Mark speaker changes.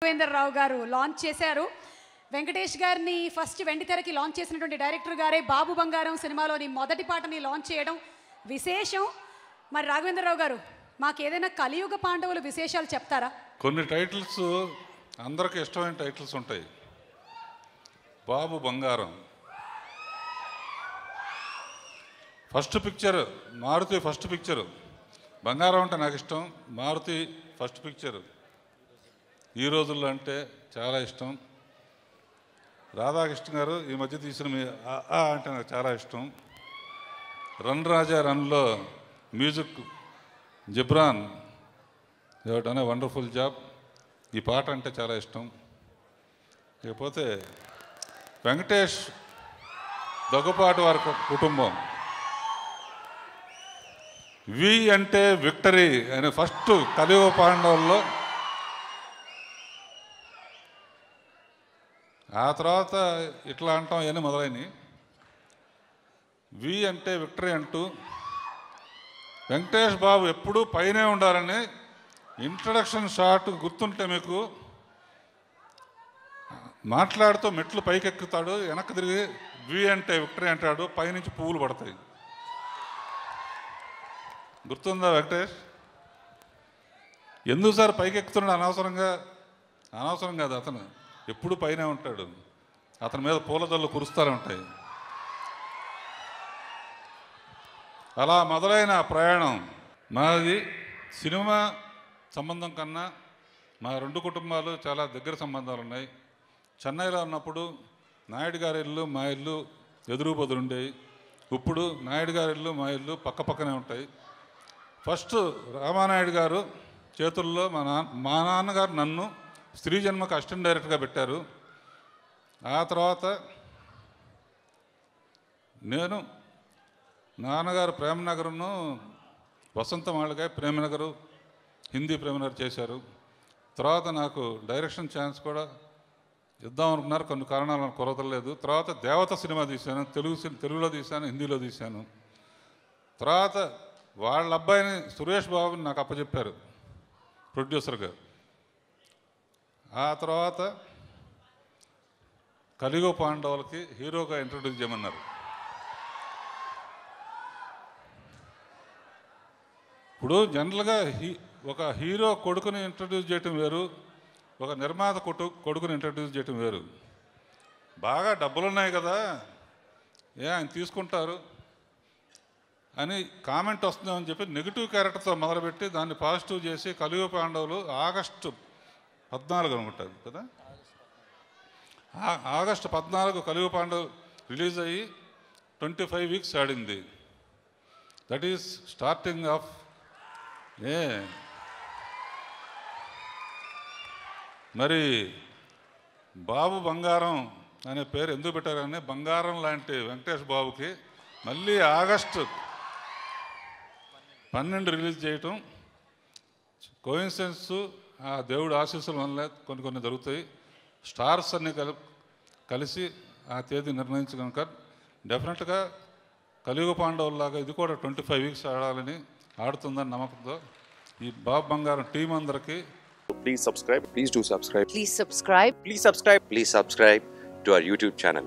Speaker 1: రాఘవేంద్రరావు గారు లాంచ్ చేశారు. వెంకటేష్ గారిని ఫస్ట్ వెండితెరకి లాంచ్ చేసినటువంటి డైరెక్టర్ గారే బాబు బంగారం సినిమాలోని మొదటి పాటని లాంచ్ చేయడం విశేషం. మరి రాఘవేంద్రరావు గారు మాకు ఏదైనా కలియుగ పాండవుల విశేషాలు చెప్తారా?
Speaker 2: కొన్ని టైటిల్స్ అందరికి ఇష్టమైన టైటిల్స్ ఉంటాయి. Babu Bangaram first picture, Maruthi first picture. బంగారం అంటే నాకు ఇష్టం, మారుతి ఫస్ట్ పిక్చరు. ఈ రోజుల్లో అంటే చాలా ఇష్టం. రాధాకృష్ణ గారు ఈ మధ్య తీసిన మీ అంటే నాకు చాలా ఇష్టం. రన్ రాజా రన్లో music Ghibran done a wonderful job. ఈ పాట అంటే చాలా ఇష్టం. ఇకపోతే వెంకటేష్ దగ్గుపాటి వారి కుటుంబం, వి అంటే విక్టరీ అని ఫస్ట్ కలియుగ పాండవుల్లో, ఆ తర్వాత ఇట్లా అంటాం అని మొదలైనవి. వి అంటే విక్టరీ అంటూ వెంకటేష్ బాబు ఎప్పుడూ పైనే ఉండాలని ఇంట్రడక్షన్ షాట్ గుర్తుంటే మీకు, మాట్లాడుతూ మెట్లు పైకెక్కుతాడు, వెనక్కి తిరిగి వి అంటే విక్టరీ అంటాడు, పైనుంచి పువ్వులు పడతాయి. గుర్తుందా వెంకటేష్? ఎందుకు సార్ పైకి ఎక్కుతున్నాడు? అనవసరం కాదు, అతను ఎప్పుడు పైనే ఉంటాడు. అతని మీద పూలదళ్ళు కురుస్తూ ఉంటాయి. అలా మొదలైన ప్రయాణం మాది. సినిమా సంబంధం కన్నా మా రెండు కుటుంబాలు చాలా దగ్గర సంబంధాలు ఉన్నాయి. చెన్నైలో ఉన్నప్పుడు నాయుడు గారి ఇల్లు మా ఇల్లు ఎదురు బదులు ఉండేవి. ఇప్పుడు నాయుడు గారి ఇల్లు మా ఇల్లు పక్క పక్కనే ఉంటాయి. ఫస్ట్ రామానాయుడు గారు చేతుల్లో మా నాన్నగారు నన్ను స్త్రీ జన్మకు అసిస్టెంట్ డైరెక్టర్గా పెట్టారు. ఆ తర్వాత నేను నాన్నగారు ప్రేమనగర్ను వసంత మాళిగా ప్రేమనగరు హిందీ ప్రేమనగర్ చేశారు. తర్వాత నాకు డైరెక్షన్ ఛాన్స్ కూడా ఇద్దాం అనుకున్నారు, కొన్ని కారణాలను కుదరలేదు. తర్వాత దేవత సినిమా తీశాను, తెలుగులో తీశాను, హిందీలో తీశాను. తర్వాత వాళ్ళ అబ్బాయిని సురేష్ బాబుని నాకు అప్పచెప్పారు ప్రొడ్యూసర్గా. ఆ తర్వాత కలియుగ పాండవులకి హీరోగా ఇంట్రొడ్యూస్ చేయమన్నారు. ఇప్పుడు జనరల్గా ఒక హీరో కొడుకుని ఇంట్రడ్యూస్ చేయటం వేరు, ఒక నిర్మాత కొడుకుని ఇంట్రడ్యూస్ చేయటం వేరు. బాగా డబ్బులు ఉన్నాయి కదా, ఆయన తీసుకుంటారు అని కామెంట్ వస్తుందని చెప్పి నెగిటివ్ క్యారెక్టర్తో మొదలుపెట్టి దాన్ని పాజిటివ్ చేసి కలియుగ పాండవులు ఆగస్టు 14 అనుకుంటారు కదా, ఆగస్టు 14 కలియుగ పాండవులు రిలీజ్ అయ్యి 25 వీక్స్ ఆడింది. దట్ ఈస్ స్టార్టింగ్ ఆఫ్ మరి బాబు బంగారం అనే పేరు ఎందుకు పెట్టారని, బంగారం లాంటి వెంకటేష్ బాబుకి మళ్ళీ ఆగస్టు 12 రిలీజ్ చేయటం కోయిన్సిడెన్స్. ఆ దేవుడు ఆశీస్సుల వల్ల కొన్ని జరుగుతాయి. స్టార్స్ అన్ని కలిసి ఆ తేదీ నిర్ణయించి కనుక డెఫినెట్గా కలియుగ పాండవుల్లాగా ఇది కూడా 25 వీక్స్ ఆడాలని, ఆడుతుందని నమ్మకంతో ఈ బాబు బంగారం టీం అందరికీ
Speaker 3: Please subscribe. Please do subscribe.
Speaker 4: Please subscribe.
Speaker 3: Please subscribe. Please subscribe to our YouTube channel.